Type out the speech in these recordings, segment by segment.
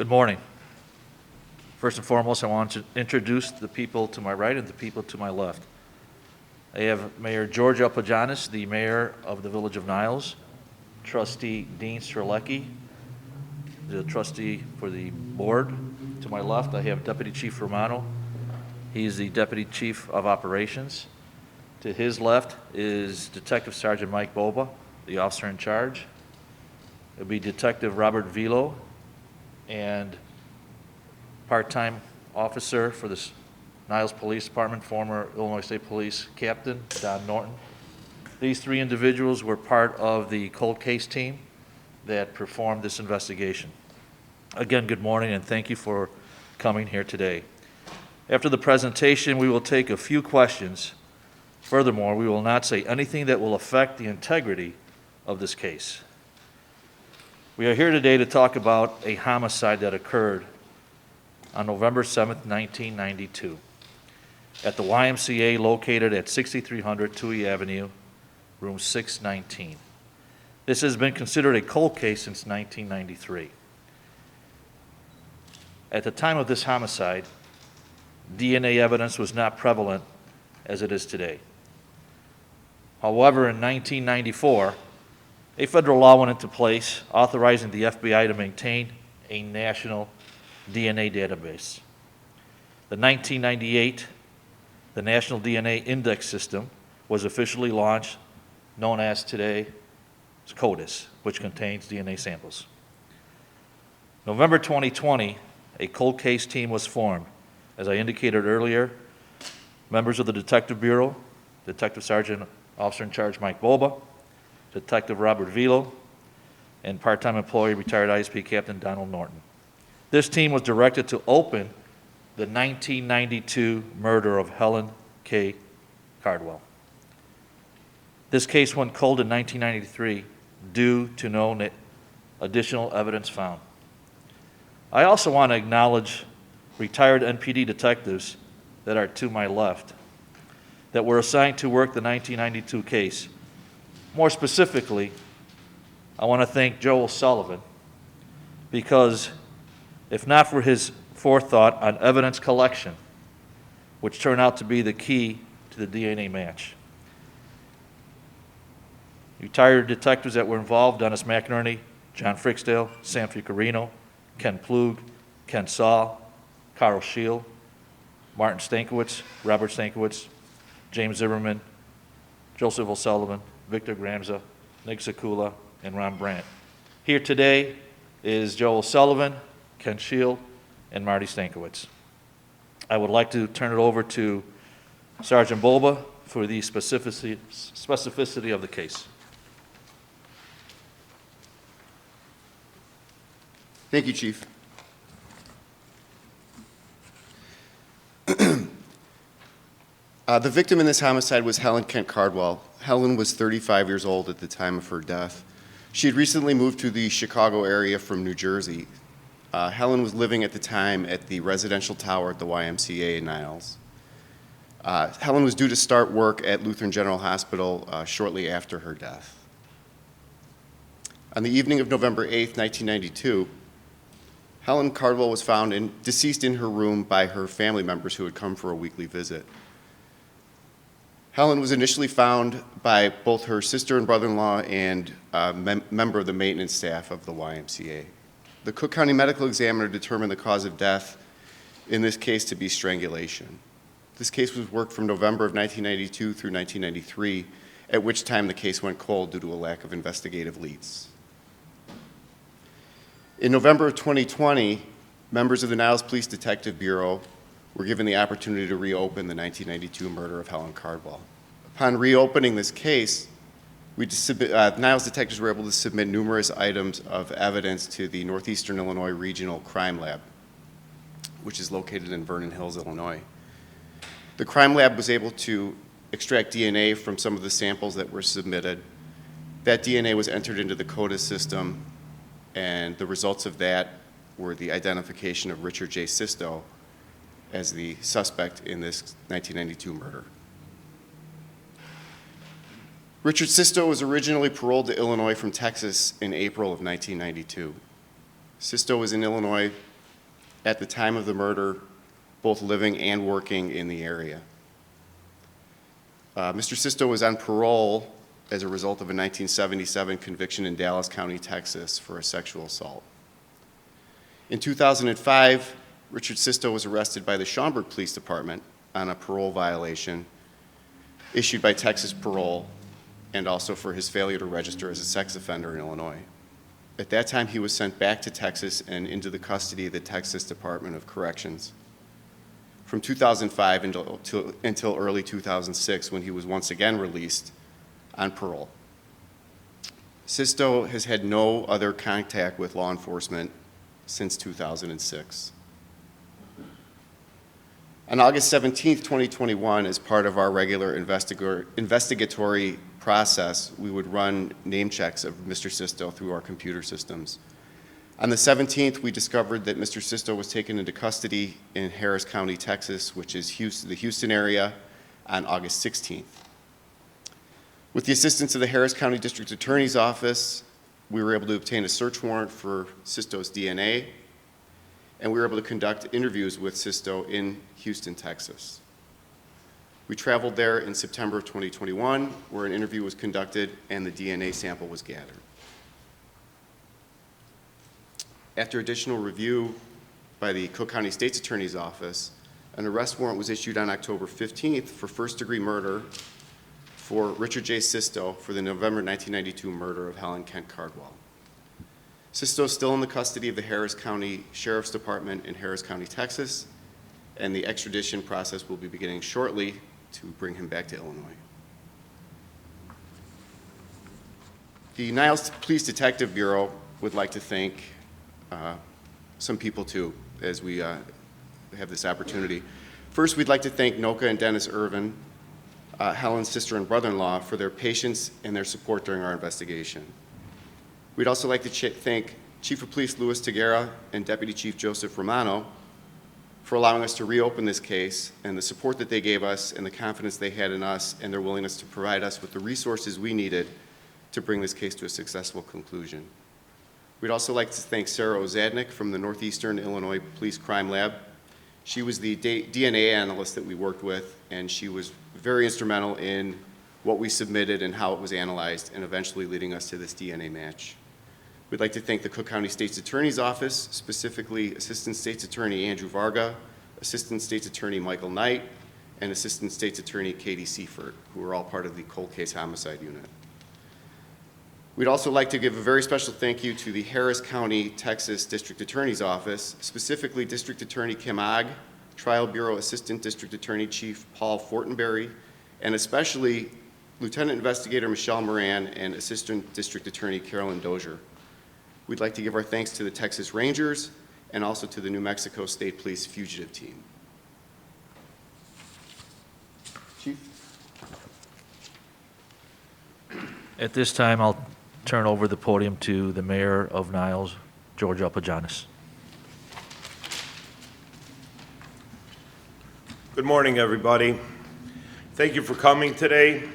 Good morning. First and foremost, I want to introduce the people to my right and the people to my left. I have Mayor George Pajanis, the mayor of the Village of Niles, Trustee Dean Strzelecki, the trustee for the board. To my left, I have Deputy Chief Romano. He's the Deputy Chief of Operations. To his left is Detective Sergeant Mike Boba, the officer in charge. It'll be Detective Robert Vilo and part-time officer for the Niles Police Department, former Illinois State Police Captain Don Norton. These three individuals were part of the cold case team that performed this investigation. Again, good morning and thank you for coming here today. After the presentation, we will take a few questions. Furthermore, we will not say anything that will affect the integrity of this case. We are here today to talk about a homicide that occurred on November 7th, 1992, at the YMCA located at 6300 Touhy Avenue, room 619. This has been considered a cold case since 1993. At the time of this homicide, DNA evidence was not prevalent as it is today. However, in 1994, a federal law went into place authorizing the FBI to maintain a national DNA database. The 1998, the National DNA Index System was officially launched, known as today as CODIS, which contains DNA samples. November 2020, a cold case team was formed. As I indicated earlier, members of the Detective Bureau, Detective Sergeant Officer in Charge Mike Boba, Detective Robert Vilo, and part-time employee retired ISP Captain Donald Norton. This team was directed to open the 1992 murder of Helen K. Cardwell. This case went cold in 1993 due to no additional evidence found. I also want to acknowledge retired NPD detectives that are to my left that were assigned to work the 1992 case. More specifically, I want to thank Joel Sullivan because if not for his forethought on evidence collection, which turned out to be the key to the DNA match. Retired detectives that were involved: Dennis McInerney, John Fricksdale, Sam Ficarino, Ken Plug, Ken Saul, Carl Scheel, Martin Stankiewicz, Robert Stankiewicz, James Zimmerman, Joseph O'Sullivan, Victor Gramza, Nick Sakula, and Ron Brandt. Here today is Joel Sullivan, Ken Scheel, and Marty Stankiewicz. I would like to turn it over to Sergeant Boba for the specificity of the case. Thank you, Chief. The victim in this homicide was Helen Kent Cardwell. Helen was 35 years old at the time of her death. She had recently moved to the Chicago area from New Jersey. Helen was living at the time at the residential tower at the YMCA in Niles. Helen was due to start work at Lutheran General Hospital shortly after her death. On the evening of November 8th, 1992, Helen Cardwell was found deceased in her room by her family members who had come for a weekly visit. Helen was initially found by both her sister and brother-in-law and a member of the maintenance staff of the YMCA. The Cook County Medical Examiner determined the cause of death in this case to be strangulation. This case was worked from November of 1992 through 1993, at which time the case went cold due to a lack of investigative leads. In November of 2020, members of the Niles Police Detective Bureau were given the opportunity to reopen the 1992 murder of Helen Cardwell. Upon reopening this case, Niles detectives were able to submit numerous items of evidence to the Northeastern Illinois Regional Crime Lab, which is located in Vernon Hills, Illinois. The crime lab was able to extract DNA from some of the samples that were submitted. That DNA was entered into the CODIS system, and the results of that were the identification of Richard J. Sisto as the suspect in this 1992 murder. Richard Sisto was originally paroled to Illinois from Texas in April of 1992. Sisto was in Illinois at the time of the murder, both living and working in the area. Mr. Sisto was on parole as a result of a 1977 conviction in Dallas County, Texas, for a sexual assault. In 2005, Richard Sisto was arrested by the Schaumburg Police Department on a parole violation issued by Texas Parole, and also for his failure to register as a sex offender in Illinois. At that time, he was sent back to Texas and into the custody of the Texas Department of Corrections from 2005 until early 2006, when he was once again released on parole. Sisto has had no other contact with law enforcement since 2006. On August 17, 2021, as part of our regular investigatory process, we would run name checks of Mr. Sisto through our computer systems. On the 17th, we discovered that Mr. Sisto was taken into custody in Harris County, Texas, which is the Houston area, on August 16th. With the assistance of the Harris County District Attorney's Office, we were able to obtain a search warrant for Sisto's DNA, and we were able to conduct interviews with Sisto in Houston, Texas. We traveled there in September of 2021, where an interview was conducted and the DNA sample was gathered. After additional review by the Cook County State's Attorney's Office, an arrest warrant was issued on October 15th for first-degree murder for Richard J. Sisto for the November 1992 murder of Helen Kent Cardwell. Sisto is still in the custody of the Harris County Sheriff's Department in Harris County, Texas, and the extradition process will be beginning shortly to bring him back to Illinois. The Niles Police Detective Bureau would like to thank some people too, as we have this opportunity. First, we'd like to thank Noka and Dennis Irvin, Helen's sister and brother-in-law, for their patience and their support during our investigation. We'd also like to thank Chief of Police Louis Tegera and Deputy Chief Joseph Romano for allowing us to reopen this case, and the support that they gave us and the confidence they had in us and their willingness to provide us with the resources we needed to bring this case to a successful conclusion. We'd also like to thank Sarah Ozadnik from the Northeastern Illinois Police Crime Lab. She was the DNA analyst that we worked with, and she was very instrumental in what we submitted and how it was analyzed, and eventually leading us to this DNA match. We'd like to thank the Cook County State's Attorney's Office, specifically Assistant State's Attorney Andrew Varga, Assistant State's Attorney Michael Knight, and Assistant State's Attorney Katie Seifert, who are all part of the Cold Case Homicide Unit. We'd also like to give a very special thank you to the Harris County, Texas District Attorney's Office, specifically District Attorney Kim Ogg, Trial Bureau Assistant District Attorney Chief Paul Fortenberry, and especially Lieutenant Investigator Michelle Moran and Assistant District Attorney Carolyn Dozier. We'd like to give our thanks to the Texas Rangers and also to the New Mexico State Police Fugitive Team. Chief? At this time, I'll turn over the podium to the Mayor of Niles, George Alpagianis. Good morning, everybody. Thank you for coming today.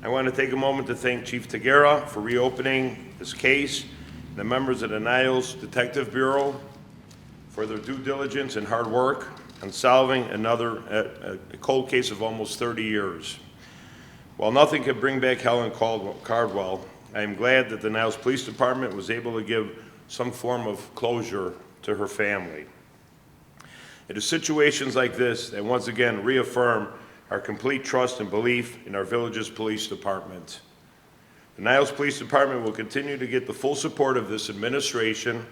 I want to take a moment to thank Chief Tegera for reopening this case, and the members of the Niles Detective Bureau for their due diligence and hard work on solving a cold case of almost 30 years. While nothing could bring back Helen Cardwell, I am glad that the Niles Police Department was able to give some form of closure to her family. It is situations like this that once again reaffirm our complete trust and belief in our village's police department. The Niles Police Department will continue to get the full support of this administration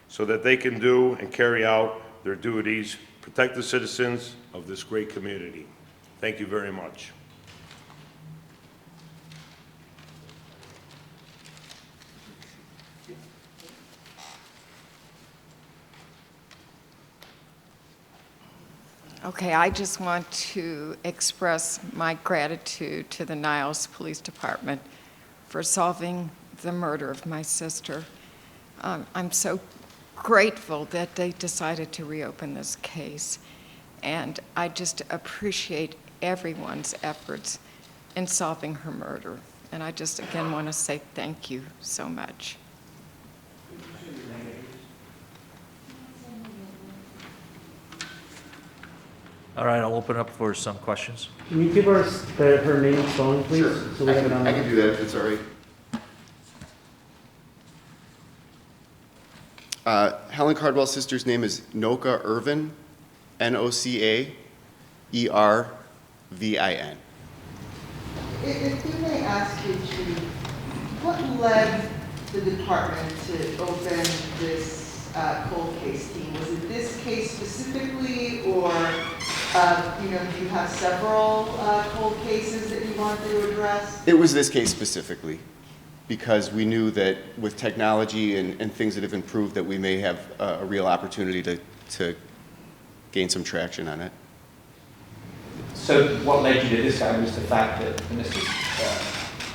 so that they can do and carry out their duties, protect the citizens of this great community. Thank you very much. Okay, I just want to express my gratitude to the Niles Police Department for solving the murder of my sister. I'm so grateful that they decided to reopen this case, and I just appreciate everyone's efforts in solving her murder. And I just again want to say thank you so much. All right, I'll open up for some questions. Can you give us her name and spelling, please? So we have it on. I can do that if it's all right. Helen Cardwell's sister's name is Noca Irvin, Nocaervin. If we may ask you, Chief, what led the department to open this cold case team? Was it this case specifically, or do you have several cold cases that you wanted to address? It was this case specifically, because we knew that with technology and things that have improved, that we may have a real opportunity to gain some traction on it. So what led you to this guy was the fact that Mr.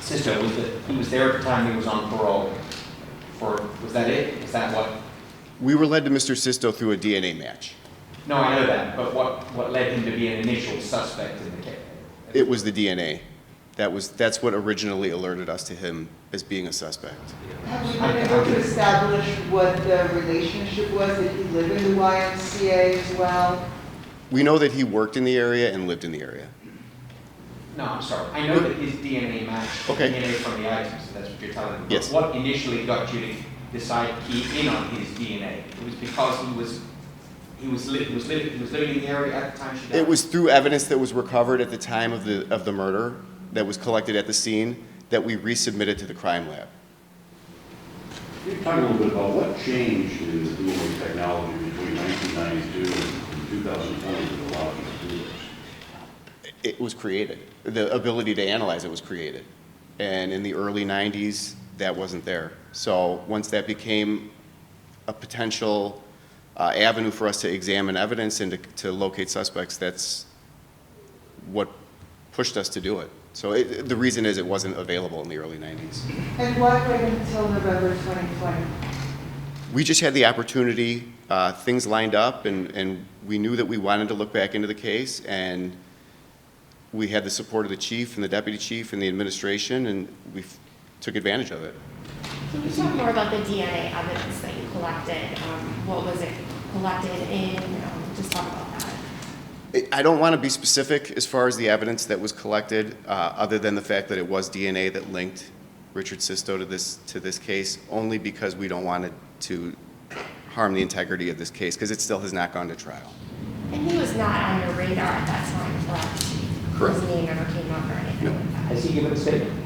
Sisto was that he was there at the time he was on parole. Was that it? Is that what? We were led to Mr. Sisto through a DNA match. No, I know that, but what led him to be an initial suspect in the case? It was the DNA. That's what originally alerted us to him as being a suspect. Have you been able to establish what the relationship was? Did he live in the YMCA as well? We know that he worked in the area and lived in the area. No, I'm sorry. I know that his DNA matched Okay. DNA from the items, so that's what you're telling me. Yes. But what initially got you to decide to key in on his DNA? It was because he was living in the area at the time she died? It was through evidence that was recovered at the time of the murder, that was collected at the scene, that we resubmitted to the crime lab. Can you talk a little bit about what changed in the DNA technology between 1992 and 2020 that allowed you to do this? It was created. The ability to analyze it was created. And in the early 90s, that wasn't there. So once that became a potential avenue for us to examine evidence and to locate suspects, that's what pushed us to do it. So the reason is it wasn't available in the early 90s. And why wait until November 2020? We just had the opportunity, things lined up, and we knew that we wanted to look back into the case, and we had the support of the chief and the deputy chief and the administration, and we took advantage of it. Can you talk more about the DNA evidence that you collected? What was it collected in? Just talk about that. I don't want to be specific as far as the evidence that was collected, other than the fact that it was DNA that linked Richard Sisto to this case, only because we don't want it to harm the integrity of this case, because it still has not gone to trial. And he was not on your radar at that time, correct? Correct. His name never came up or anything like that. Has he given a statement?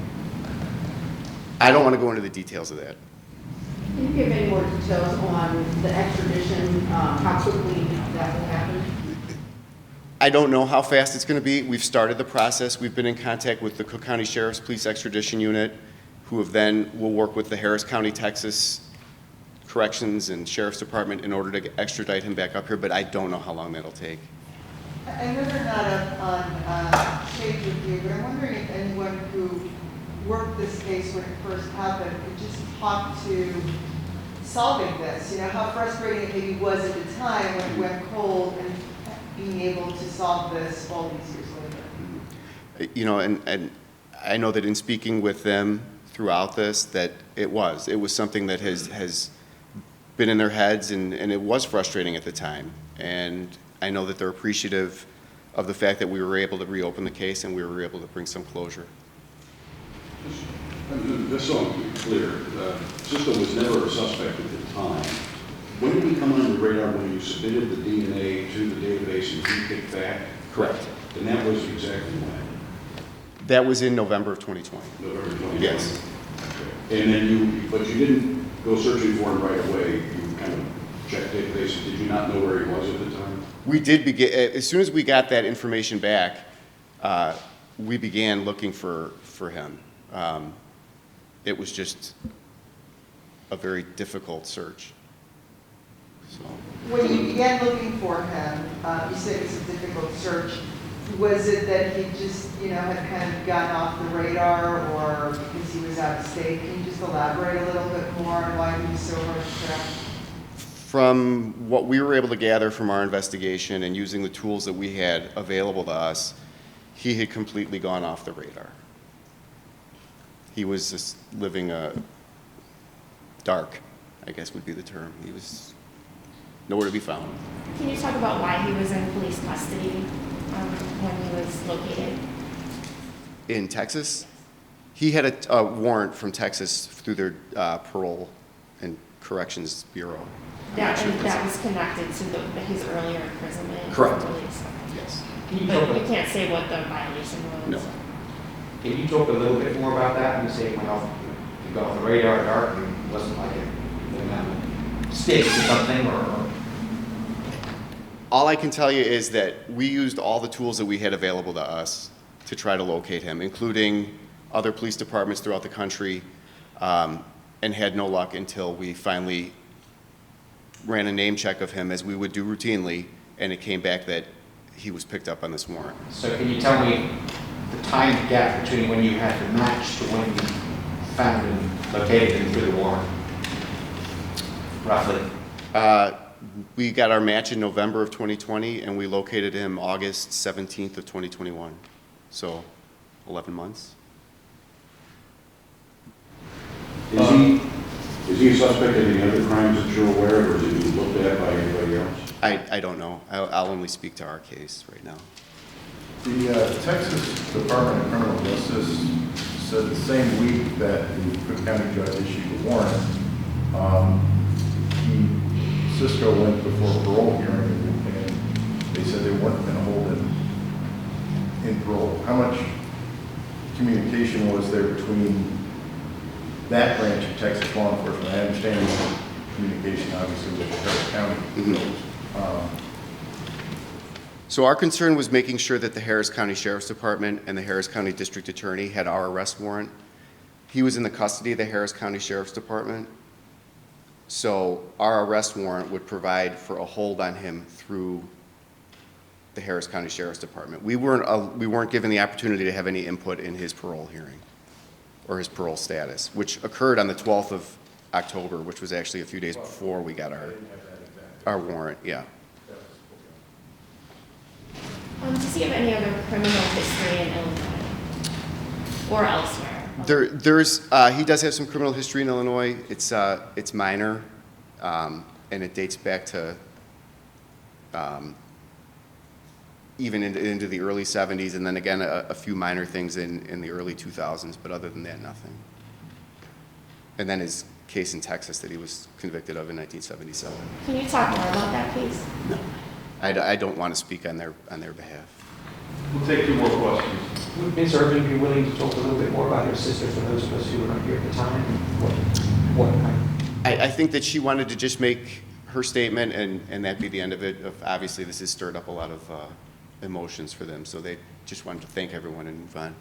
I don't want to go into the details of that. Can you give any more details on the extradition, how quickly that will happen? I don't know how fast it's going to be. We've started the process. We've been in contact with the Cook County Sheriff's Police Extradition Unit, who will work with the Harris County, Texas Corrections and Sheriff's Department in order to extradite him back up here, but I don't know how long that'll take. I know they're not up on stage with you, but I'm wondering if anyone who worked this case when it first happened could just talk to solving this. You know, how frustrating it maybe was at the time when it went cold, and being able to solve this all these years later. You know, and I know that in speaking with them throughout this, that it was something that has been in their heads, and it was frustrating at the time. And I know that they're appreciative of the fact that we were able to reopen the case and we were able to bring some closure. Just so I'm clear, Sisto was never a suspect at the time. When did he come on the radar when you submitted the DNA to the database and he kicked back? Correct. And that was exactly when? That was in November of 2020. November 2020? Yes. Okay. And then but you didn't go searching for him right away. You kind of checked databases. Did you not know where he was at the time? We did begin, as soon as we got that information back, we began looking for him. It was just a very difficult search. So. When you began looking for him, you said it's a difficult search. Was it that he just, had kind of gotten off the radar, or because he was out of state? Can you just elaborate a little bit more on why he was so hard to track? From what we were able to gather from our investigation and using the tools that we had available to us, he had completely gone off the radar. He was just living a dark, I guess would be the term. He was nowhere to be found. Can you talk about why he was in police custody when he was located? In Texas, he had a warrant from Texas through their parole and corrections bureau. That was connected to his earlier imprisonment? Correct. or release? Yes. Can you But talk, you can't say what the violation was? No. can you talk a little bit more about that? You say it went off, you got off the radar dark, and it wasn't like a sticks or something, or? All I can tell you is that we used all the tools that we had available to us to try to locate him, including other police departments throughout the country, and had no luck until we finally ran a name check of him, as we would do routinely, and it came back that he was picked up on this warrant. So can you tell me the time gap between when you had the match to when you found and located him through the warrant? Roughly. We got our match in November of 2020, and we located him August 17th of 2021. So 11 months. Is he a suspect in any other crimes that you're aware of, or is he being looked at by anybody else? I don't know. I'll only speak to our case right now. The Texas Department of Criminal Justice said the same week that the Cook County judge issued the warrant, Cisco went before a parole hearing, and they said they weren't going to hold him in parole. How much communication was there between that branch of Texas law enforcement? I understand the communication, obviously, with the Harris County. So our concern was making sure that the Harris County Sheriff's Department and the Harris County District Attorney had our arrest warrant. He was in the custody of the Harris County Sheriff's Department. So our arrest warrant would provide for a hold on him through the Harris County Sheriff's Department. We weren't given the opportunity to have any input in his parole hearing or his parole status, which occurred on the 12th of October, which was actually a few days before we got our warrant, yeah. Does he have any other criminal history in Illinois or elsewhere? He does have some criminal history in Illinois. It's minor, and it dates back to even into the early 70s, and then again a few minor things in the early 2000s, but other than that, nothing. And then his case in Texas that he was convicted of in 1977. Can you talk more about that, please? No, I don't want to speak on their behalf. We'll take two more questions. Would Ms. Urban be willing to talk a little bit more about her sister for those of us who were not here at the time? I think that she wanted to just make her statement and that be the end of it. Obviously, this has stirred up a lot of emotions for them, so they just wanted to thank everyone and move on.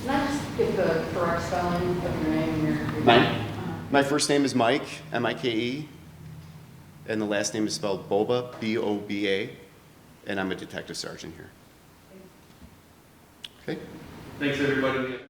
Can I just get the correct spelling of your name and your Mine? My first name is Mike, M-I-K-E, and the last name is spelled Boba, B-O-B-A, and I'm a detective sergeant here. Okay? Thanks, everybody.